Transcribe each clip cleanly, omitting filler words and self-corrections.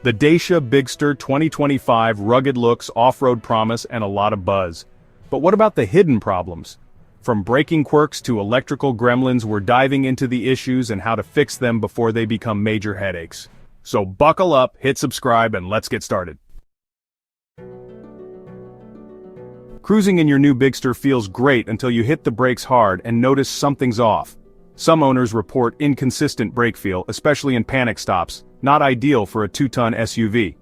The Dacia Bigster 2025, rugged looks, off-road promise, and a lot of buzz. But what about the hidden problems? From braking quirks to electrical gremlins, we're diving into the issues and how to fix them before they become major headaches. So buckle up, hit subscribe, and let's get started. Cruising in your new Bigster feels great until you hit the brakes hard and notice something's off. Some owners report inconsistent brake feel, especially in panic stops, not ideal for a 2-ton SUV.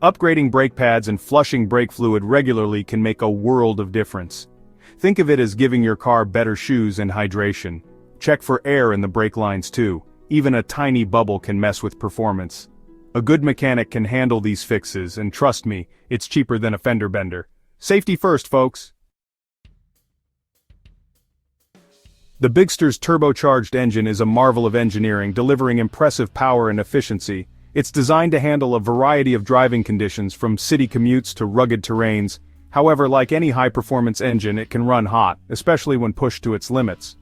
Upgrading brake pads and flushing brake fluid regularly can make a world of difference. Think of it as giving your car better shoes and hydration. Check for air in the brake lines too. Even a tiny bubble can mess with performance. A good mechanic can handle these fixes, and trust me, it's cheaper than a fender bender. Safety first, folks. The Bigster's turbocharged engine is a marvel of engineering, delivering impressive power and efficiency. It's designed to handle a variety of driving conditions, from city commutes to rugged terrains. However, like any high-performance engine, it can run hot, especially when pushed to its limits.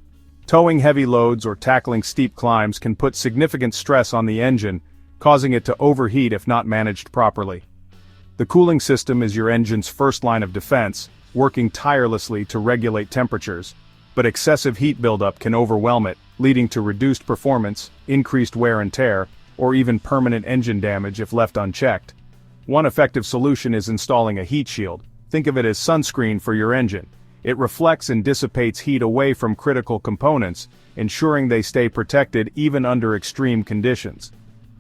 Towing heavy loads or tackling steep climbs can put significant stress on the engine, causing it to overheat if not managed properly. The cooling system is your engine's first line of defense, working tirelessly to regulate temperatures. But excessive heat buildup can overwhelm it, leading to reduced performance, increased wear and tear, or even permanent engine damage if left unchecked. One effective solution is installing a heat shield. Think of it as sunscreen for your engine. It reflects and dissipates heat away from critical components, ensuring they stay protected even under extreme conditions.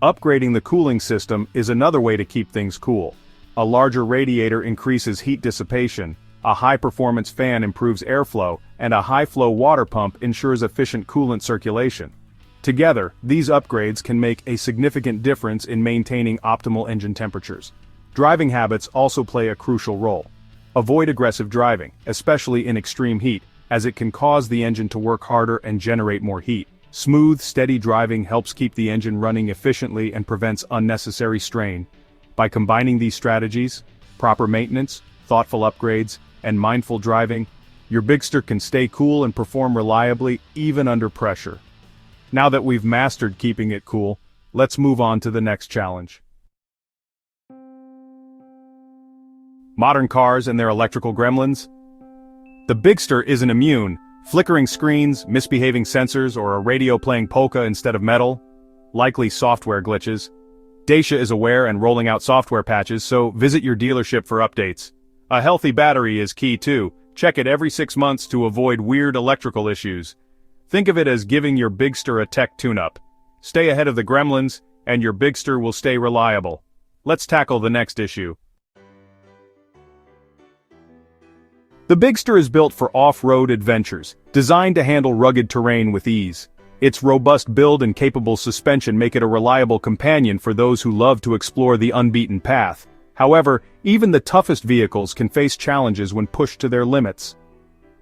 Upgrading the cooling system is another way to keep things cool. A larger radiator increases heat dissipation, a high-performance fan improves airflow, and a high-flow water pump ensures efficient coolant circulation. Together, these upgrades can make a significant difference in maintaining optimal engine temperatures. Driving habits also play a crucial role. Avoid aggressive driving, especially in extreme heat, as it can cause the engine to work harder and generate more heat. Smooth, steady driving helps keep the engine running efficiently and prevents unnecessary strain. By combining these strategies, proper maintenance, thoughtful upgrades, and mindful driving, your Bigster can stay cool and perform reliably even under pressure. Now that we've mastered keeping it cool, let's move on to the next challenge. Modern cars and their electrical gremlins? The Bigster isn't immune. Flickering screens, misbehaving sensors, or a radio playing polka instead of metal? Likely software glitches. Dacia is aware and rolling out software patches, so visit your dealership for updates. A healthy battery is key too. Check it every 6 months to avoid weird electrical issues. Think of it as giving your Bigster a tech tune-up. Stay ahead of the gremlins, and your Bigster will stay reliable. Let's tackle the next issue. The Bigster is built for off-road adventures, designed to handle rugged terrain with ease. Its robust build and capable suspension make it a reliable companion for those who love to explore the unbeaten path. However, even the toughest vehicles can face challenges when pushed to their limits.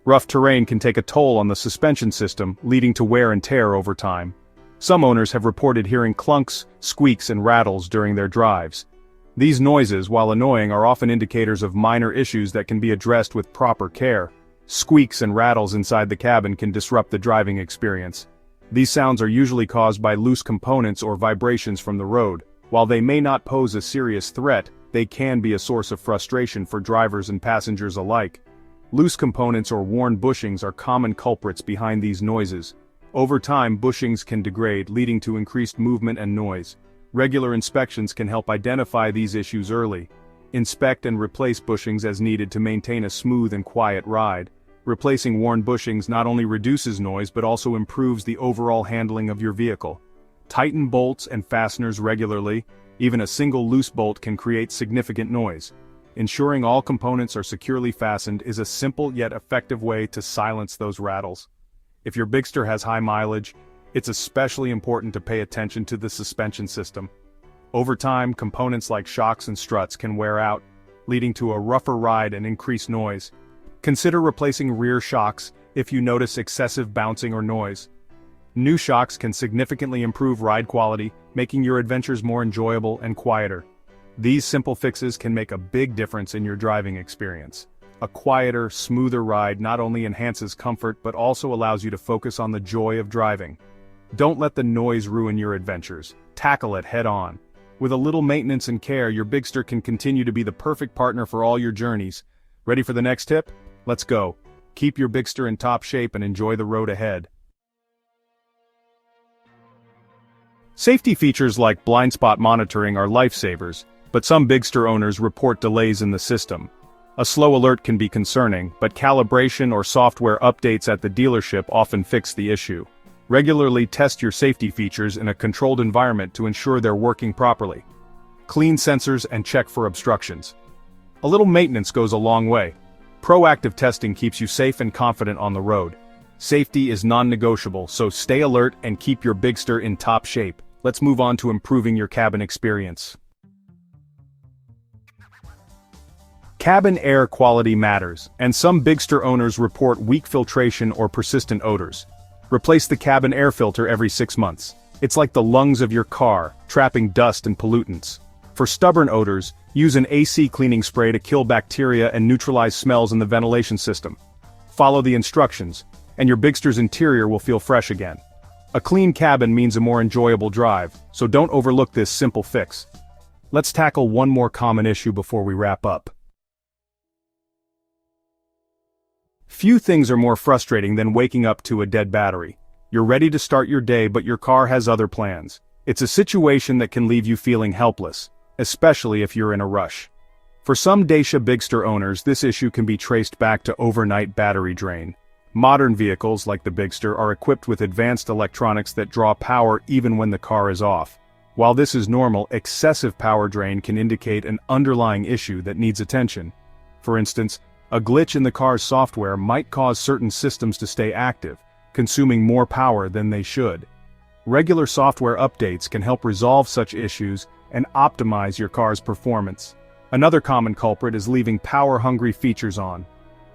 Rough terrain can take a toll on the suspension system, leading to wear and tear over time. Some owners have reported hearing clunks, squeaks, and rattles during their drives. These noises, while annoying, are often indicators of minor issues that can be addressed with proper care. Squeaks and rattles inside the cabin can disrupt the driving experience. These sounds are usually caused by loose components or vibrations from the road. While they may not pose a serious threat, they can be a source of frustration for drivers and passengers alike. Loose components or worn bushings are common culprits behind these noises. Over time, bushings can degrade, leading to increased movement and noise. Regular inspections can help identify these issues early. Inspect and replace bushings as needed to maintain a smooth and quiet ride. Replacing worn bushings not only reduces noise but also improves the overall handling of your vehicle. Tighten bolts and fasteners regularly. Even a single loose bolt can create significant noise. Ensuring all components are securely fastened is a simple yet effective way to silence those rattles. If your Bigster has high mileage, it's especially important to pay attention to the suspension system. Over time, components like shocks and struts can wear out, leading to a rougher ride and increased noise. Consider replacing rear shocks if you notice excessive bouncing or noise. New shocks can significantly improve ride quality, making your adventures more enjoyable and quieter. These simple fixes can make a big difference in your driving experience. A quieter, smoother ride not only enhances comfort but also allows you to focus on the joy of driving. Don't let the noise ruin your adventures. Tackle it head-on. With a little maintenance and care, your Bigster can continue to be the perfect partner for all your journeys. Ready for the next tip? Let's go. Keep your Bigster in top shape and enjoy the road ahead. Safety features like blind spot monitoring are lifesavers, but some Bigster owners report delays in the system. A slow alert can be concerning, but calibration or software updates at the dealership often fix the issue. Regularly test your safety features in a controlled environment to ensure they're working properly. Clean sensors and check for obstructions. A little maintenance goes a long way. Proactive testing keeps you safe and confident on the road. Safety is non-negotiable, so stay alert and keep your Bigster in top shape. Let's move on to improving your cabin experience. Cabin air quality matters, and some Bigster owners report weak filtration or persistent odors. Replace the cabin air filter every 6 months. It's like the lungs of your car, trapping dust and pollutants. For stubborn odors, use an AC cleaning spray to kill bacteria and neutralize smells in the ventilation system. Follow the instructions, and your Bigster's interior will feel fresh again. A clean cabin means a more enjoyable drive, so don't overlook this simple fix. Let's tackle one more common issue before we wrap up. Few things are more frustrating than waking up to a dead battery. You're ready to start your day, but your car has other plans. It's a situation that can leave you feeling helpless, especially if you're in a rush. For some Dacia Bigster owners, this issue can be traced back to overnight battery drain. Modern vehicles, like the Bigster, are equipped with advanced electronics that draw power even when the car is off. While this is normal, excessive power drain can indicate an underlying issue that needs attention. For instance, a glitch in the car's software might cause certain systems to stay active, consuming more power than they should. Regular software updates can help resolve such issues and optimize your car's performance. Another common culprit is leaving power-hungry features on.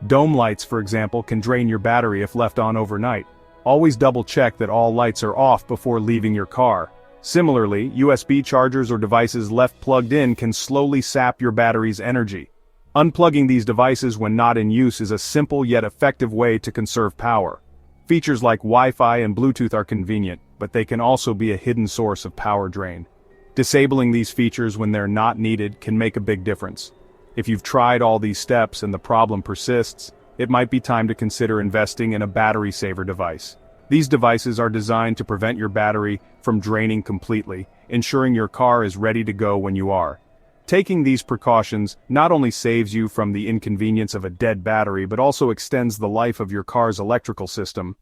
Dome lights, for example, can drain your battery if left on overnight. Always double-check that all lights are off before leaving your car. Similarly, USB chargers or devices left plugged in can slowly sap your battery's energy. Unplugging these devices when not in use is a simple yet effective way to conserve power. Features like Wi-Fi and Bluetooth are convenient, but they can also be a hidden source of power drain. Disabling these features when they're not needed can make a big difference. If you've tried all these steps and the problem persists, it might be time to consider investing in a battery saver device. These devices are designed to prevent your battery from draining completely, ensuring your car is ready to go when you are. Taking these precautions not only saves you from the inconvenience of a dead battery but also extends the life of your car's electrical system.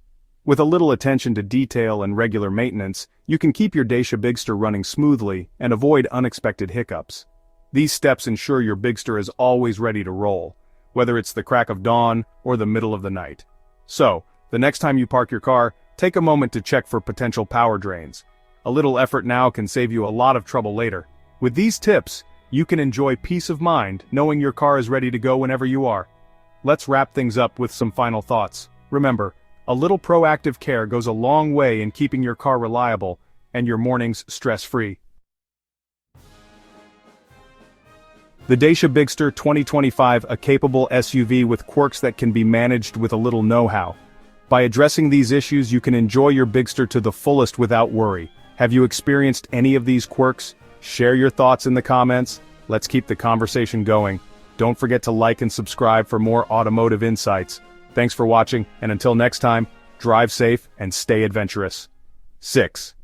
With a little attention to detail and regular maintenance, you can keep your Dacia Bigster running smoothly and avoid unexpected hiccups. These steps ensure your Bigster is always ready to roll, whether it's the crack of dawn or the middle of the night. So, the next time you park your car, take a moment to check for potential power drains. A little effort now can save you a lot of trouble later. With these tips, you can enjoy peace of mind knowing your car is ready to go whenever you are. Let's wrap things up with some final thoughts. Remember, a little proactive care goes a long way in keeping your car reliable and your mornings stress-free. The Dacia Bigster 2025, a capable SUV with quirks that can be managed with a little know-how. By addressing these issues, you can enjoy your Bigster to the fullest without worry. Have you experienced any of these quirks? Share your thoughts in the comments. Let's keep the conversation going. Don't forget to like and subscribe for more automotive insights. Thanks for watching, and until next time, drive safe and stay adventurous. 6.